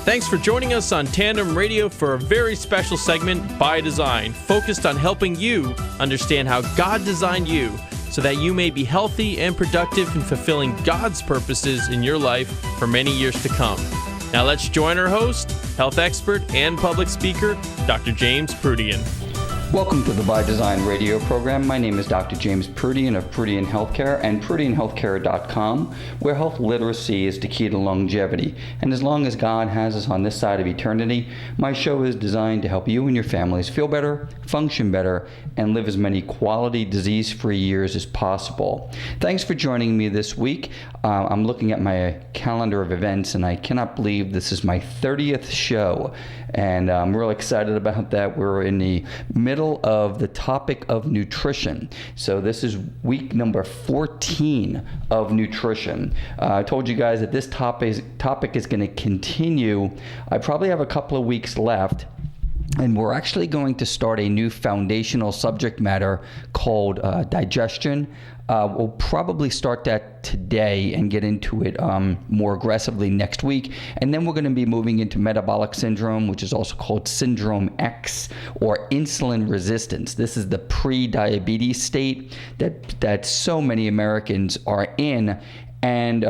Thanks for joining us on Tandem Radio for a very special segment, By Design, focused on helping you understand how God designed you so that you may be healthy and productive in fulfilling God's purposes in your life for many years to come. Now let's join our host, health expert and public speaker, Dr. James Proodian. Welcome to the By Design radio program. My name is Dr. James Proodian of Proodian Healthcare and ProodianHealthcare.com, where health literacy is the key to longevity. And as long as God has us on this side of eternity, my show is designed to help you and your families feel better, function better, and live as many quality disease-free years as possible. Thanks for joining me this week. I'm looking at my calendar of events, and I cannot believe this is my 30th show. And I'm real excited about that. We're in the middle of the topic of nutrition. So this is week number 14 of nutrition. I told you guys that this topic is going to continue. I probably have a couple of weeks left. And we're actually going to start a new foundational subject matter called digestion. We'll probably start that today and get into it more aggressively next week. And then we're going to be moving into metabolic syndrome, which is also called Syndrome X, or insulin resistance. This is the pre-diabetes state that so many Americans are in. And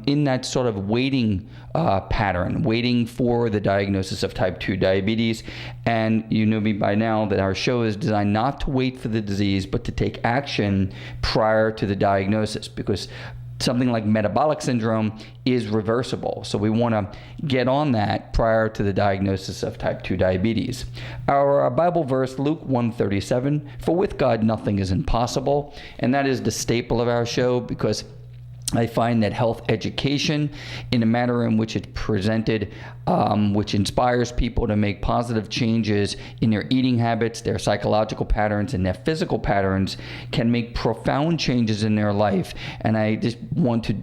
in that sort of waiting pattern, waiting for the diagnosis of type 2 diabetes. And you know me by now that our show is designed not to wait for the disease, but to take action prior to the diagnosis, because something like metabolic syndrome is reversible. So we want to get on that prior to the diagnosis of type 2 diabetes. Our Bible verse, Luke 1:37, "For with God nothing is impossible." And that is the staple of our show, because I find that health education, in a manner in which it's presented, which inspires people to make positive changes in their eating habits, their psychological patterns, and their physical patterns, can make profound changes in their life. And I just want to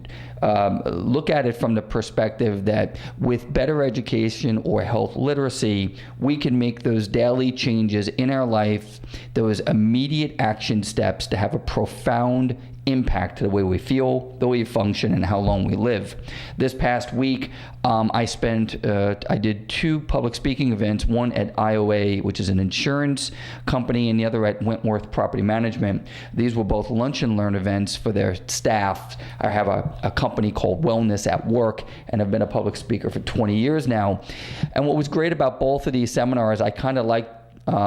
look at it from the perspective that with better education or health literacy, we can make those daily changes in our life, those immediate action steps, to have a profound impact to the way we feel, the way we function, and how long we live. This past week, I did two public speaking events, one at IOA, which is an insurance company, and the other at Wentworth Property Management. These were both lunch and learn events for their staff. I have a company called Wellness at Work, and I've been a public speaker for 20 years now. And what was great about both of these seminars, I kind of like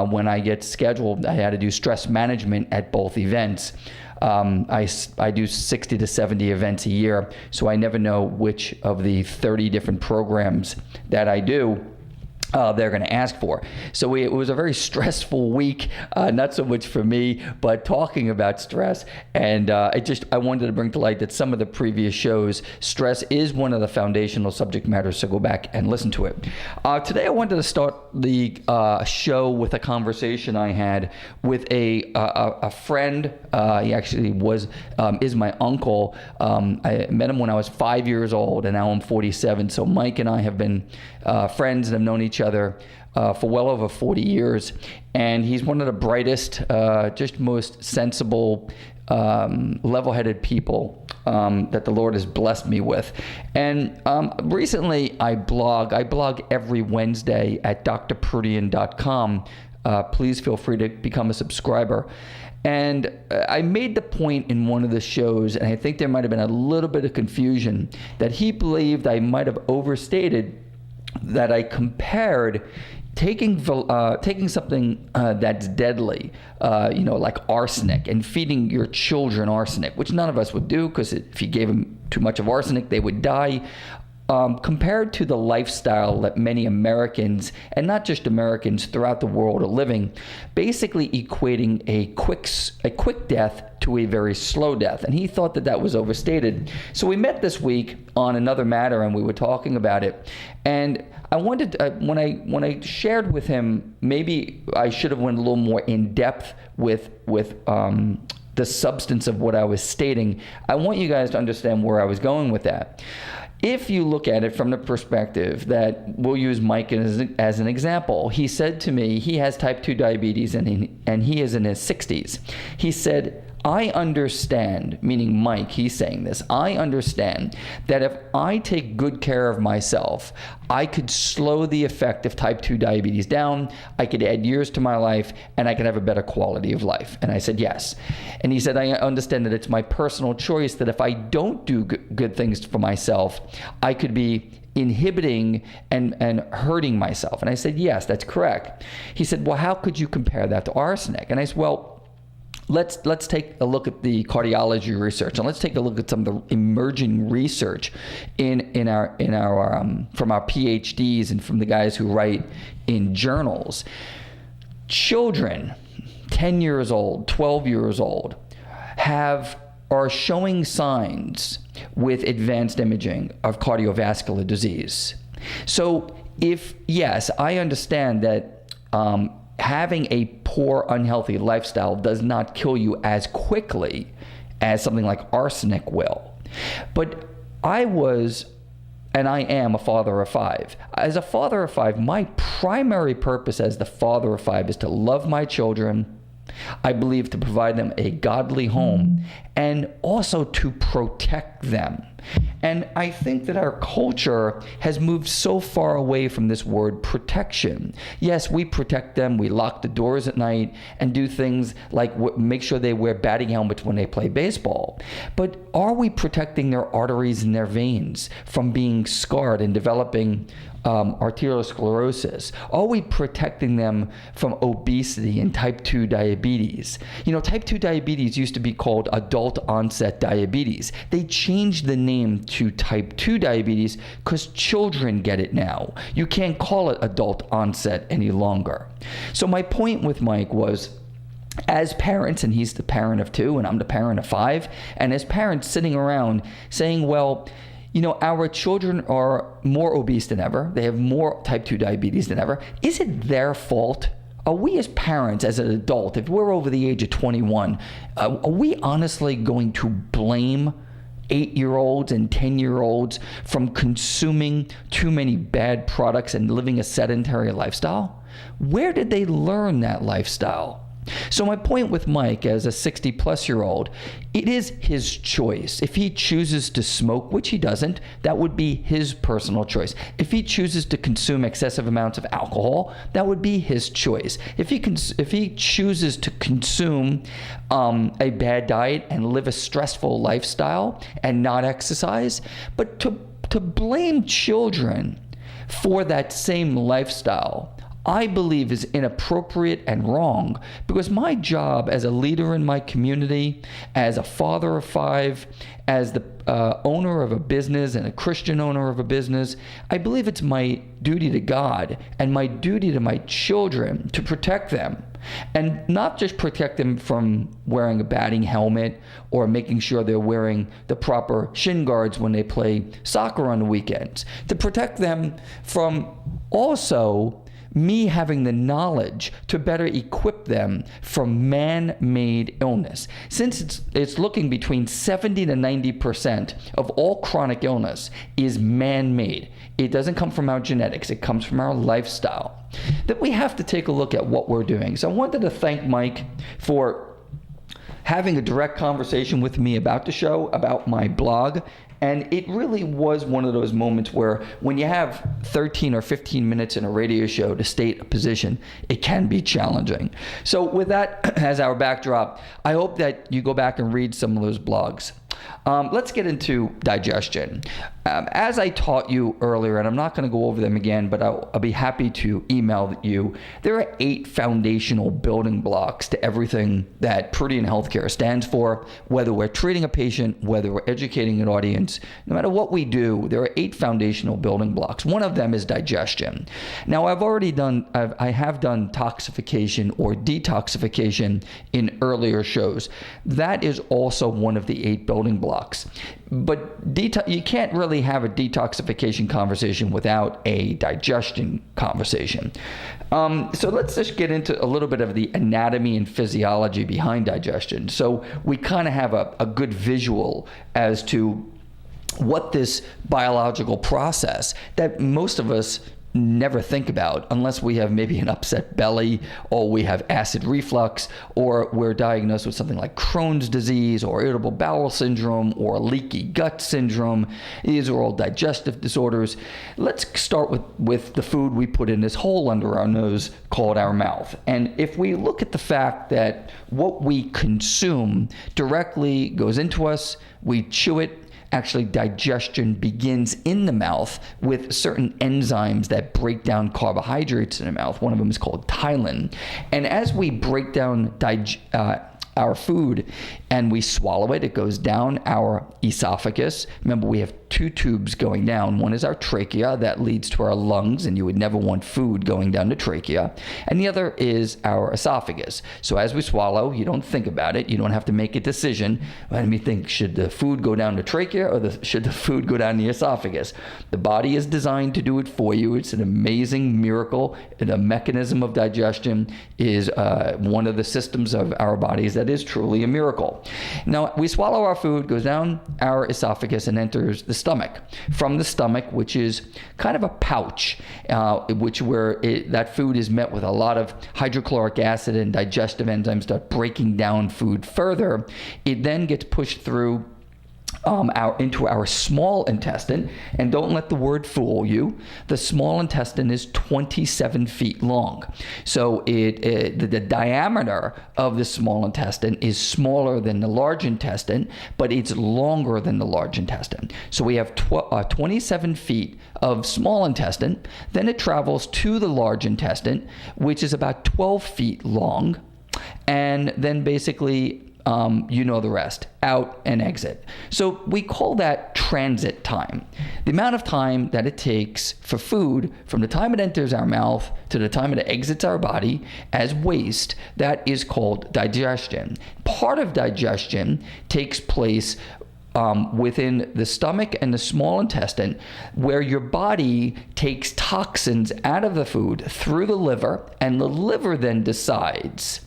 when I get scheduled, I had to do stress management at both events. I do 60 to 70 events a year, so I never know which of the 30 different programs that I do they're going to ask for. So it was a very stressful week, not so much for me, but talking about stress. And I wanted to bring to light that some of the previous shows, stress is one of the foundational subject matters, so go back and listen to it. Today I wanted to start the show with a conversation I had with a friend. He actually is my uncle. I met him when I was 5 years old, and now I'm 47. So Mike and I have been friends and have known each other for well over 40 years. And he's one of the brightest, just most sensible, level-headed people that the Lord has blessed me with. And recently I blog every Wednesday at drproodian.com. Please feel free to become a subscriber. And I made the point in one of the shows, and I think there might have been a little bit of confusion, that he believed I might have overstated that I compared taking something that's deadly, like arsenic, and feeding your children arsenic, which none of us would do, because if you gave them too much of arsenic, they would die. Compared to the lifestyle that many Americans, and not just Americans, throughout the world are living, basically equating a quick death to a very slow death. And he thought that was overstated. So we met this week on another matter, and we were talking about it. And I wanted, when I shared with him, maybe I should have went a little more in depth with the substance of what I was stating. I want you guys to understand where I was going with that. If you look at it from the perspective that, we'll use Mike as an example. He said to me, he has type 2 diabetes and he is in his 60s. He said, I understand, meaning Mike, he's saying this, I understand that if I take good care of myself, I could slow the effect of type 2 diabetes down, I could add years to my life, and I could have a better quality of life. And I said, yes. And he said, I understand that it's my personal choice that if I don't do good things for myself, I could be inhibiting and hurting myself. And I said, yes, that's correct. He said, well, how could you compare that to arsenic? And I said, well, let's take a look at the cardiology research, and let's take a look at some of the emerging research in our from our PhDs and from the guys who write in journals. Children 10 years old, 12 years old are showing signs with advanced imaging of cardiovascular disease. So yes, I understand that having a poor, unhealthy lifestyle does not kill you as quickly as something like arsenic will. But I am a father of 5. As a father of 5, my primary purpose as the father of 5 is to love my children. I believe to provide them a godly home and also to protect them. And I think that our culture has moved so far away from this word protection. Yes, we protect them. We lock the doors at night and do things like make sure they wear batting helmets when they play baseball. But are we protecting their arteries and their veins from being scarred and developing arteriosclerosis? Are we protecting them from obesity and type 2 diabetes? You know, type 2 diabetes used to be called adult onset diabetes. They changed the name to type 2 diabetes because children get it now. You can't call it adult onset any longer. So my point with Mike was, as parents, and he's the parent of 2 and I'm the parent of 5, and as parents sitting around saying, well, you know, our children are more obese than ever. They have more type 2 diabetes than ever. Is it their fault? Are we as parents, as an adult, if we're over the age of 21, are we honestly going to blame 8-year-olds and 10-year-olds from consuming too many bad products and living a sedentary lifestyle? Where did they learn that lifestyle? So my point with Mike, as a 60-plus-year-old, it is his choice. If he chooses to smoke, which he doesn't, that would be his personal choice. If he chooses to consume excessive amounts of alcohol, that would be his choice. If he chooses to consume a bad diet and live a stressful lifestyle and not exercise, but to blame children for that same lifestyle, I believe is inappropriate and wrong, because my job as a leader in my community, as a father of 5, as the owner of a business and a Christian owner of a business, I believe it's my duty to God and my duty to my children to protect them. And not just protect them from wearing a batting helmet or making sure they're wearing the proper shin guards when they play soccer on the weekends. To protect them from also me having the knowledge to better equip them for man-made illness. Since it's looking between 70 to 90% of all chronic illness is man-made. It doesn't come from our genetics, it comes from our lifestyle. That we have to take a look at what we're doing. So I wanted to thank Mike for having a direct conversation with me about the show, about my blog. And it really was one of those moments where when you have 13 or 15 minutes in a radio show to state a position, it can be challenging. So with that as our backdrop, I hope that you go back and read some of those blogs. Let's get into digestion. As I taught you earlier, and I'm not going to go over them again, but I'll be happy to email you, there are 8 foundational building blocks to everything that Proodian Healthcare stands for. Whether we're treating a patient, whether we're educating an audience, no matter what we do, there are 8 foundational building blocks. One of them is digestion. Now, I have done toxification or detoxification in earlier shows. That is also one of the 8 building blocks. But you can't really have a detoxification conversation without a digestion conversation. So let's just get into a little bit of the anatomy and physiology behind digestion. So we kind of have a good visual as to what this biological process that most of us never think about unless we have maybe an upset belly, or we have acid reflux, or we're diagnosed with something like Crohn's disease or irritable bowel syndrome or leaky gut syndrome. These are all digestive disorders. Let's start with the food we put in this hole under our nose called our mouth. And if we look at the fact that what we consume directly goes into us, we chew it. Actually, digestion begins in the mouth with certain enzymes that break down carbohydrates in the mouth. One of them is called ptyalin. And as we break down our food and we swallow it, it goes down our esophagus. Remember, we have two tubes going down. One is our trachea that leads to our lungs, and you would never want food going down the trachea. And the other is our esophagus. So as we swallow, you don't think about it. You don't have to make a decision. Let me think, should the food go down the trachea or should the food go down the esophagus? The body is designed to do it for you. It's an amazing miracle. The mechanism of digestion is one of the systems of our bodies that is truly a miracle. Now, we swallow our food, goes down our esophagus, and enters the stomach. From the stomach, which is kind of a pouch, that food is met with a lot of hydrochloric acid, and digestive enzymes start breaking down food further. It then gets pushed through into our small intestine, and don't let the word fool you. The small intestine is 27 feet long. So the diameter of the small intestine is smaller than the large intestine, but it's longer than the large intestine. So we have 27 feet of small intestine. Then it travels to the large intestine, which is about 12 feet long, and then basically you know the rest, out and exit. So we call that transit time. The amount of time that it takes for food from the time it enters our mouth to the time it exits our body as waste, that is called digestion. Part of digestion takes place within the stomach and the small intestine, where your body takes toxins out of the food through the liver, and the liver then decides,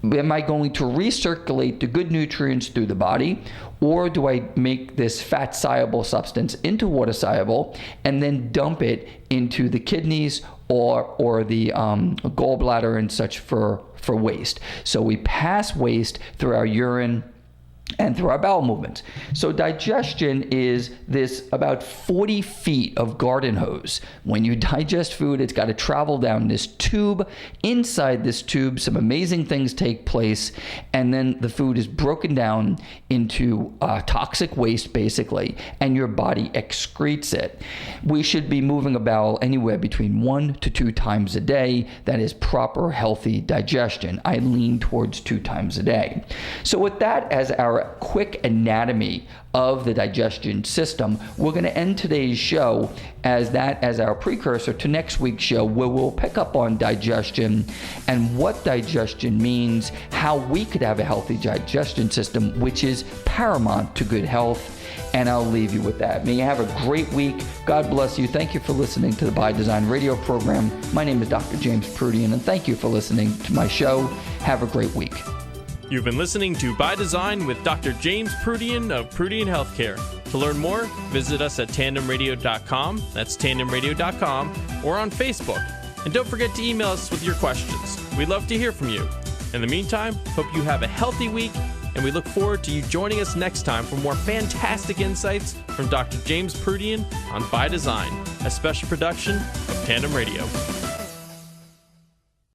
am I going to recirculate the good nutrients through the body, or do I make this fat-soluble substance into water-soluble and then dump it into the kidneys or the gallbladder and such for waste? So we pass waste through our urine and through our bowel movements. So digestion is this about 40 feet of garden hose. When you digest food, it's got to travel down this tube. Inside this tube, some amazing things take place, and then the food is broken down into toxic waste, basically, and your body excretes it. We should be moving a bowel anywhere between 1 to 2 times a day. That is proper, healthy digestion. I lean towards 2 times a day. So with that as our quick anatomy of the digestion system, we're going to end today's show as our precursor to next week's show, where we'll pick up on digestion and what digestion means, how we could have a healthy digestion system, which is paramount to good health. And I'll leave you with that. May you have a great week. God bless you. Thank you for listening to the By Design radio program. My name is Dr. James Proodian, and thank you for listening to my show. Have a great week. You've been listening to By Design with Dr. James Proodian of Proodian Healthcare. To learn more, visit us at tandemradio.com, that's tandemradio.com, or on Facebook. And don't forget to email us with your questions. We'd love to hear from you. In the meantime, hope you have a healthy week, and we look forward to you joining us next time for more fantastic insights from Dr. James Proodian on By Design, a special production of Tandem Radio.